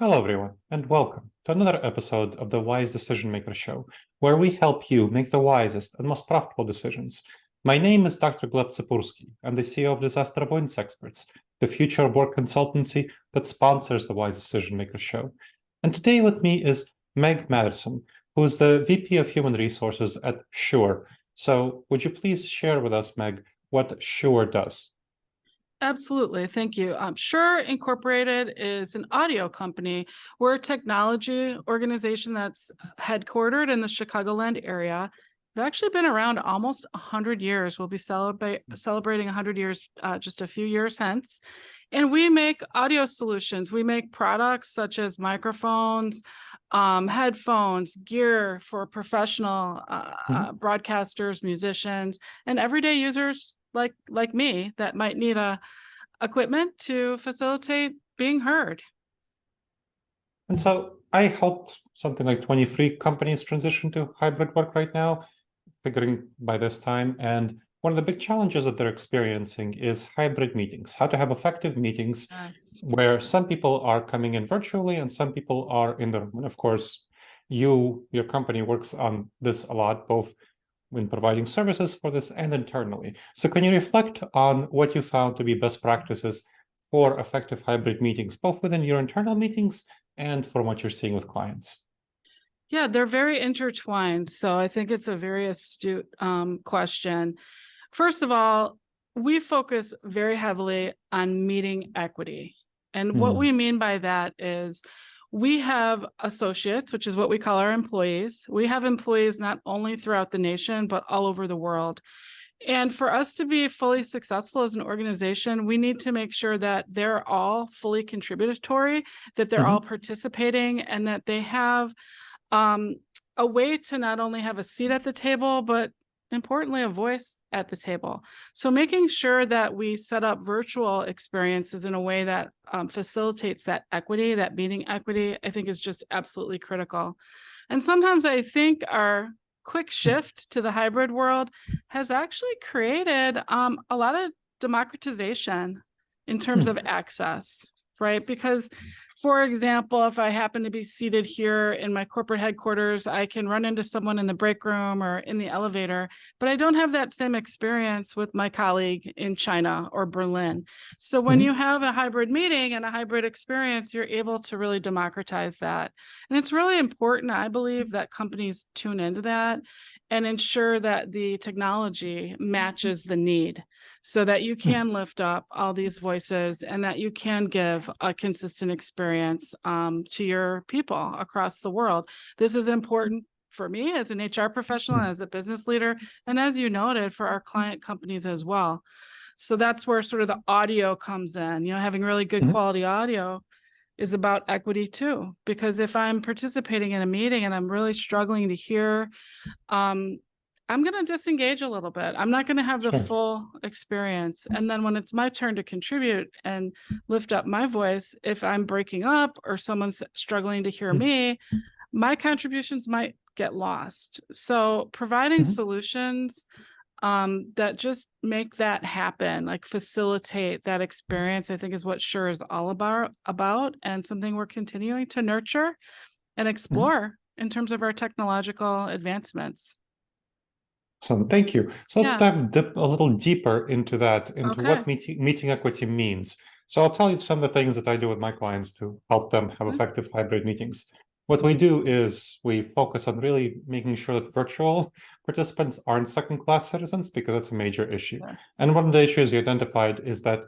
Hello, everyone, and welcome to another episode of the Wise Decision Maker Show, where we help you make the wisest and most profitable decisions. My name is Dr. Gleb Tsipursky. I'm the CEO of Disaster Avoidance Experts, the future of work consultancy that sponsors the Wise Decision Maker Show. And today with me is Meg Madison, who is the VP of Human Resources at Shure. So would you please share with us, Meg, what Shure does? Absolutely. Thank you. Shure Incorporated is an audio company. We're a technology organization that's headquartered in the Chicagoland area. We've actually been around almost 100 years. We'll be celebrating 100 years just a few years hence. And we make audio solutions. We make products such as microphones, headphones, gear for professional broadcasters, musicians, and everyday users like me that might need equipment to facilitate being heard. And so I helped something like 23 companies transition to hybrid work right now, figuring by this time. And one of the big challenges that they're experiencing is hybrid meetings, how to have effective meetings where some people are coming in virtually and some people are in the room. And of course, your company works on this a lot, both when providing services for this and internally. So can you reflect on what you found to be best practices for effective hybrid meetings, both within your internal meetings and from what you're seeing with clients? Yeah, they're very intertwined. So I think it's a very astute question. First of all, we focus very heavily on meeting equity. And what we mean by that is we have associates, which is what we call our employees. We have employees not only throughout the nation, but all over the world. And for us to be fully successful as an organization, we need to make sure that they're all fully contributory, that they're all participating, and that they have a way to not only have a seat at the table, but importantly, a voice at the table. So making sure that we set up virtual experiences in a way that facilitates that equity, that meeting equity, I think is just absolutely critical. And sometimes I think our quick shift to the hybrid world has actually created a lot of democratization in terms of access, right? Because, for example, if I happen to be seated here in my corporate headquarters, I can run into someone in the break room or in the elevator, but I don't have that same experience with my colleague in China or Berlin. So when you have a hybrid meeting and a hybrid experience, you're able to really democratize that. And it's really important, I believe, that companies tune into that and ensure that the technology matches the need so that you can lift up all these voices and that you can give a consistent experience to your people across the world. This is important for me as an HR professional, as a business leader, and as you noted, for our client companies as well. So that's where sort of the audio comes in. You know, having really good quality audio is about equity too, because if I'm participating in a meeting and I'm really struggling to hear, I'm going to disengage a little bit. I'm not going to have the full experience. And then when it's my turn to contribute and lift up my voice, if I'm breaking up or someone's struggling to hear me, my contributions might get lost. So providing solutions that just make that happen, like facilitate that experience, I think is what Shure is all about, and something we're continuing to nurture and explore in terms of our technological advancements. So thank you. So let's dip a little deeper into that, into what meeting equity means. So I'll tell you some of the things that I do with my clients to help them have effective hybrid meetings. What we do is we focus on really making sure that virtual participants aren't second-class citizens, because that's a major issue. And one of the issues you identified is that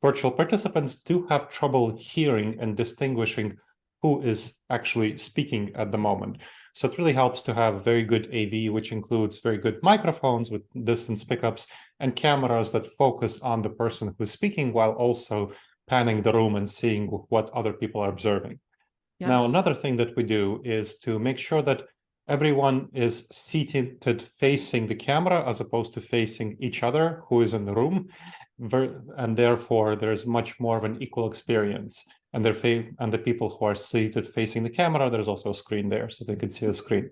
virtual participants do have trouble hearing and distinguishing who is actually speaking at the moment. So it really helps to have very good AV, which includes very good microphones with distance pickups and cameras that focus on the person who's speaking while also panning the room and seeing what other people are observing. Now, another thing that we do is to make sure that everyone is seated facing the camera as opposed to facing each other who is in the room. And therefore, there's much more of an equal experience. And the people who are seated facing the camera, there's also a screen there, so they can see a screen.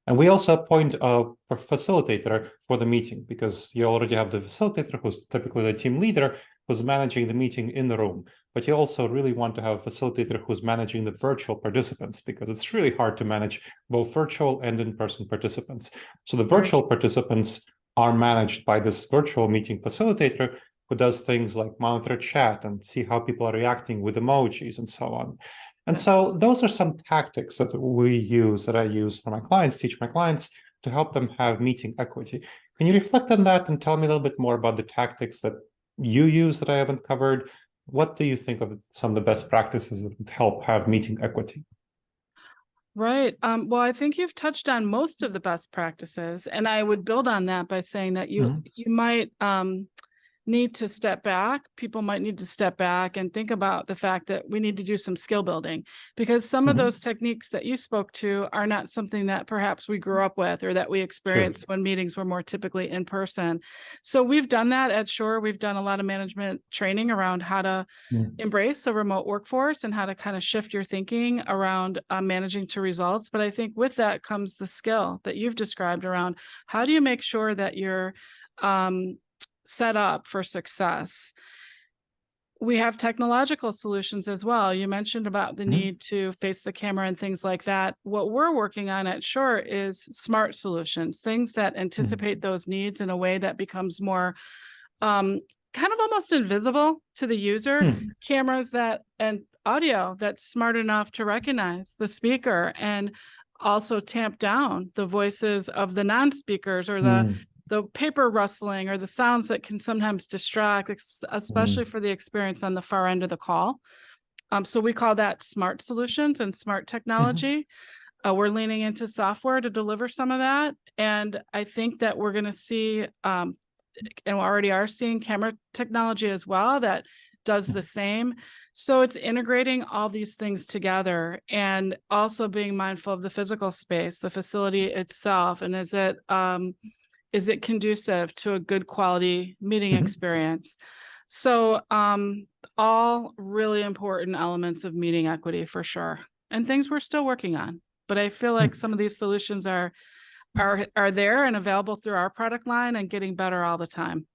And we also appoint a facilitator for the meeting, because you already have the facilitator, who's typically the team leader, who's managing the meeting in the room. But you also really want to have a facilitator who's managing the virtual participants, because it's really hard to manage both virtual and in-person participants. So the virtual participants are managed by this virtual meeting facilitator, who does things like monitor chat and see how people are reacting with emojis and so on. And so those are some tactics that I use for my clients, teach my clients to help them have meeting equity. Can you reflect on that and tell me a little bit more about the tactics that you use that I haven't covered? What do you think of some of the best practices that help have meeting equity? Right. Well, I think you've touched on most of the best practices, and I would build on that by saying that you might need to step back. People might need to step back and think about the fact that we need to do some skill building, because some of those techniques that you spoke to are not something that perhaps we grew up with or that we experienced when meetings were more typically in person. So we've done that at Shure. We've done a lot of management training around how to embrace a remote workforce and how to kind of shift your thinking around managing to results. But I think with that comes the skill that you've described around how do you make sure that you're set up for success. We have technological solutions as well. You mentioned about the need to face the camera and things like that. What we're working on at Shure is smart solutions, things that anticipate those needs in a way that becomes more kind of almost invisible to the user. Cameras that and audio that's smart enough to recognize the speaker and also tamp down the voices of the non-speakers or the paper rustling or the sounds that can sometimes distract, especially for the experience on the far end of the call. So we call that smart solutions and smart technology. We're leaning into software to deliver some of that. And I think that we're going to see, and we already are seeing camera technology as well that does the same. So it's integrating all these things together and also being mindful of the physical space, the facility itself, and is it conducive to a good quality meeting experience? So all really important elements of meeting equity for sure, and things we're still working on. But I feel like some of these solutions are there and available through our product line and getting better all the time.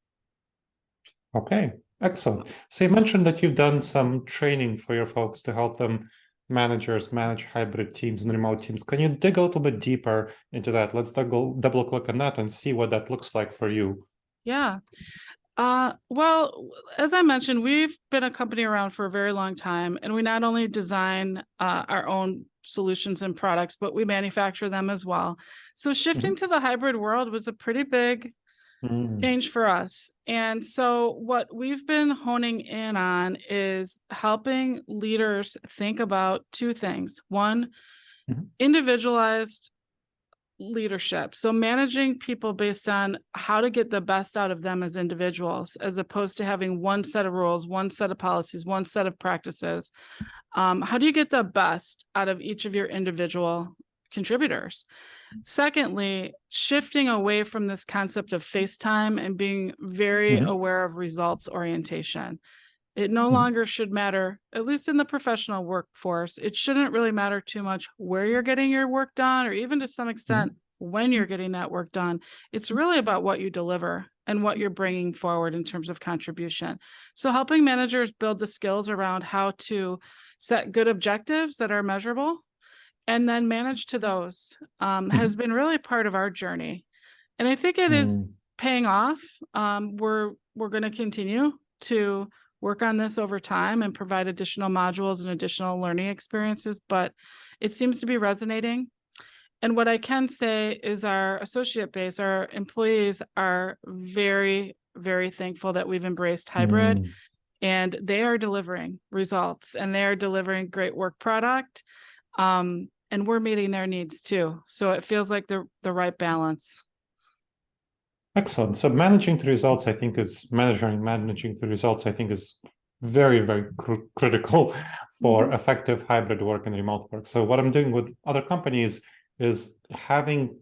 Okay, excellent. So you mentioned that you've done some training for your folks to help them manage hybrid teams and remote teams. Can you dig a little bit deeper into that? Let's double click on that and see what that looks like for you. Yeah. Well, as I mentioned, we've been a company around for a very long time, and we not only design our own solutions and products, but we manufacture them as well. So shifting to the hybrid world was a pretty big change for us. And so what we've been honing in on is helping leaders think about two things. One, individualized leadership. So managing people based on how to get the best out of them as individuals, as opposed to having one set of rules, one set of policies, one set of practices. How do you get the best out of each of your individual contributors? Secondly, shifting away from this concept of FaceTime and being very aware of results orientation. It no longer should matter, at least in the professional workforce, it shouldn't really matter too much where you're getting your work done, or even to some extent when you're getting that work done. It's really about what you deliver and what you're bringing forward in terms of contribution. So helping managers build the skills around how to set good objectives that are measurable and then manage to those has been really part of our journey. And I think it is paying off. We're going to continue to work on this over time and provide additional modules and additional learning experiences, but it seems to be resonating. And what I can say is our associate base, our employees are very, very thankful that we've embraced hybrid and they are delivering results and they are delivering great work product. And we're meeting their needs too. So it feels like the right balance. Excellent. So managing the results, I think, is very, very critical for effective hybrid work and remote work. So what I'm doing with other companies is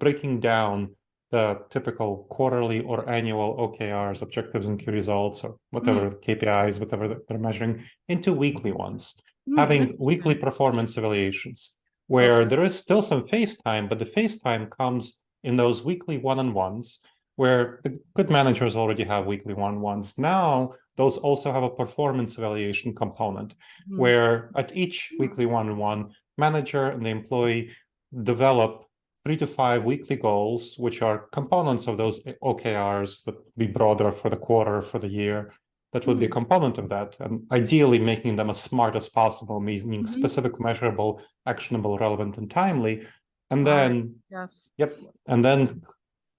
breaking down the typical quarterly or annual OKRs, objectives and key results, or whatever KPIs, whatever they're measuring, into weekly ones, having weekly performance evaluations. where there is still some face time, but the face time comes in those weekly one-on-ones where the good managers already have weekly one-on-ones. Now, those also have a performance evaluation component where at each weekly one-on-one, manager and the employee develop 3 to 5 weekly goals, which are components of those OKRs that be broader for the quarter, for the year. That would be a component of that, and ideally making them as smart as possible, meaning specific, measurable, actionable, relevant, and timely. And then, and then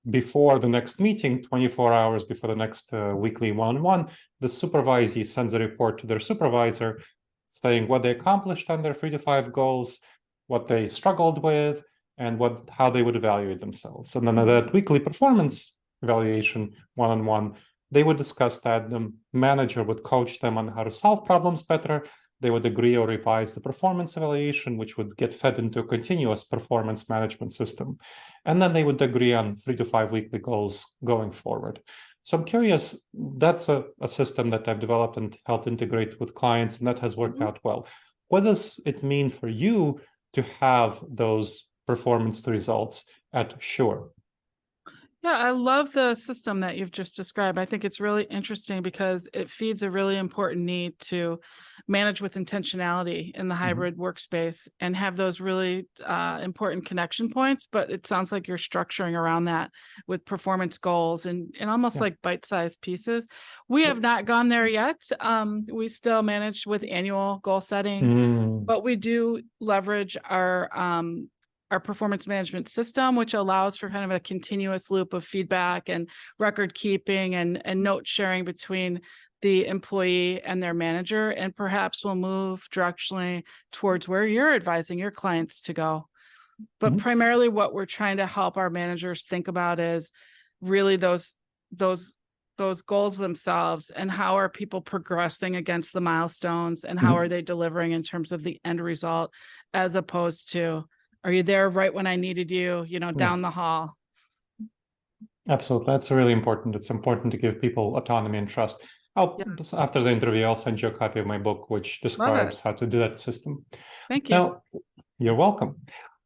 before the next meeting, 24 hours before the next weekly one-on-one, the supervisee sends a report to their supervisor saying what they accomplished on their 3 to 5 goals, what they struggled with, and how they would evaluate themselves. And then that weekly performance evaluation one-on-one, they would discuss that. The manager would coach them on how to solve problems better. They would agree or revise the performance evaluation, which would get fed into a continuous performance management system. And then they would agree on 3 to 5 weekly goals going forward. So I'm curious, that's a system that I've developed and helped integrate with clients, and that has worked out well. What does it mean for you to have those performance results at Shure? Yeah, I love the system that you've just described. I think it's really interesting because it feeds a really important need to manage with intentionality in the hybrid workspace and have those really important connection points. But it sounds like you're structuring around that with performance goals and almost like bite-sized pieces. We have not gone there yet. We still manage with annual goal setting, but we do leverage our performance management system, which allows for kind of a continuous loop of feedback and record keeping and note sharing between the employee and their manager, and perhaps we'll move directionally towards where you're advising your clients to go. But primarily what we're trying to help our managers think about is really those goals themselves, and how are people progressing against the milestones, and how are they delivering in terms of the end result, as opposed to, are you there right when I needed you, down the hall? Absolutely. That's really important. It's important to give people autonomy and trust. After the interview, I'll send you a copy of my book, which describes how to do that system. Thank you. Now, you're welcome.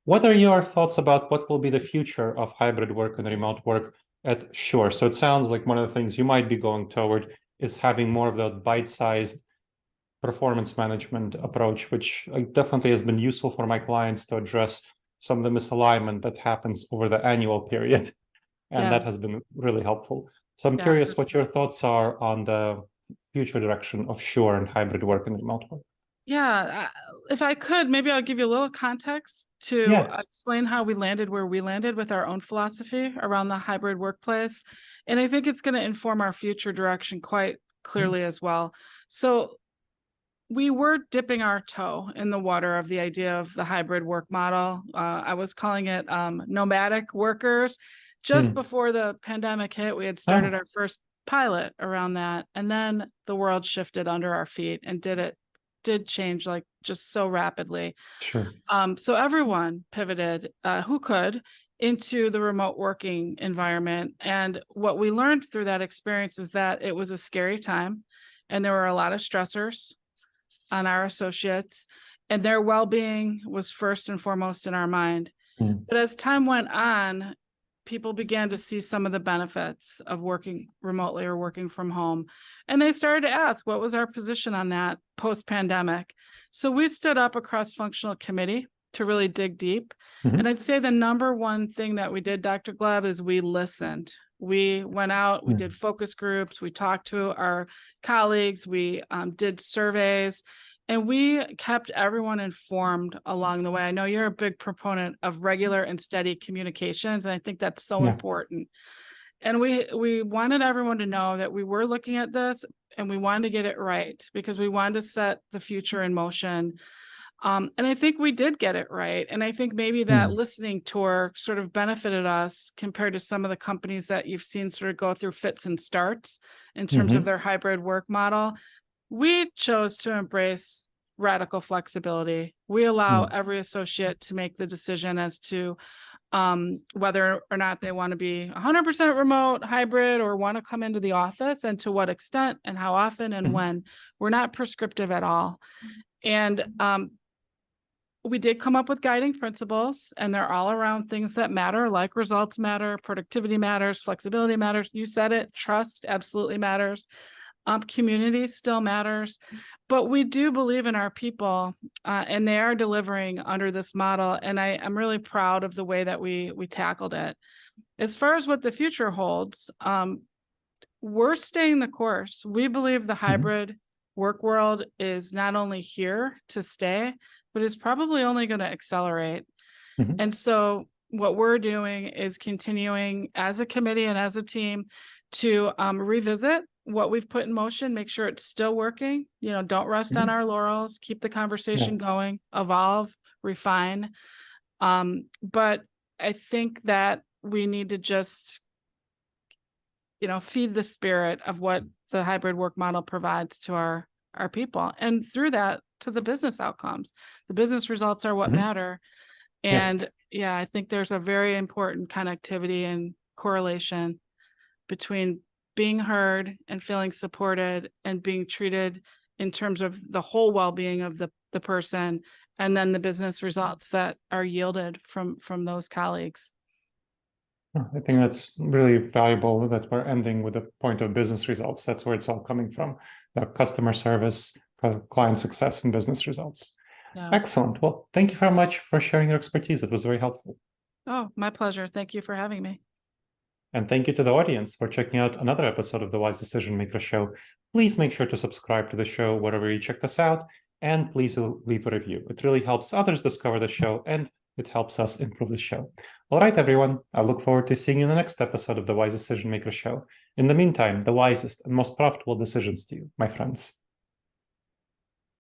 What are your thoughts about what will be the future of hybrid work and remote work at Shure? So it sounds like one of the things you might be going toward is having more of that bite-sized performance management approach, which definitely has been useful for my clients to address some of the misalignment that happens over the annual period. And that has been really helpful. So I'm curious what your thoughts are on the future direction of Shure and hybrid work and remote work. Yeah, if I could, maybe I'll give you a little context to explain how we landed where we landed with our own philosophy around the hybrid workplace. And I think it's going to inform our future direction quite clearly as well. So we were dipping our toe in the water of the idea of the hybrid work model. I was calling it nomadic workers. Just before the pandemic hit, we had started our first pilot around that. And then the world shifted under our feet and did change like just so rapidly. Sure. So everyone pivoted who could into the remote working environment. And what we learned through that experience is that it was a scary time, and there were a lot of stressors on our associates, and their well-being was first and foremost in our mind. But as time went on, people began to see some of the benefits of working remotely or working from home. And they started to ask, what was our position on that post-pandemic? So we stood up a cross-functional committee to really dig deep. And I'd say the number one thing that we did, Dr. Gleb, is we listened. We went out, we did focus groups, we talked to our colleagues, we did surveys, and we kept everyone informed along the way. I know you're a big proponent of regular and steady communications, and I think that's so important. And we wanted everyone to know that we were looking at this and we wanted to get it right, because we wanted to set the future in motion. And I think we did get it right. And I think maybe that listening tour sort of benefited us compared to some of the companies that you've seen sort of go through fits and starts in terms of their hybrid work model. We chose to embrace radical flexibility. We allow every associate to make the decision as to whether or not they want to be 100% remote, hybrid, or want to come into the office, and to what extent and how often and when. We're not prescriptive at all. And we did come up with guiding principles, and they're all around things that matter, like results matter, productivity matters, flexibility matters. You said it, trust absolutely matters. Community still matters, but we do believe in our people, and they are delivering under this model. And I'm really proud of the way that we tackled it. As far as what the future holds, we're staying the course. We believe the hybrid work world is not only here to stay, but is probably only going to accelerate. And so what we're doing is continuing as a committee and as a team to revisit what we've put in motion, make sure it's still working, don't rest on our laurels, keep the conversation going, evolve, refine. But I think that we need to just, feed the spirit of what the hybrid work model provides to our people. And through that, to the business outcomes. The business results are what matter. And I think there's a very important connectivity and correlation between being heard and feeling supported and being treated in terms of the whole well-being of the person, and then the business results that are yielded from those colleagues. I think that's really valuable that we're ending with the point of business results. That's where it's all coming from, the customer service, client success, and business results. Excellent. Well, thank you very much for sharing your expertise. It was very helpful. Oh, my pleasure. Thank you for having me. And thank you to the audience for checking out another episode of the Wise Decision Maker Show. Please make sure to subscribe to the show wherever you check this out, and please leave a review. It really helps others discover the show, and it helps us improve the show. All right, everyone. I look forward to seeing you in the next episode of the Wise Decision Maker Show. In the meantime, the wisest and most profitable decisions to you, my friends.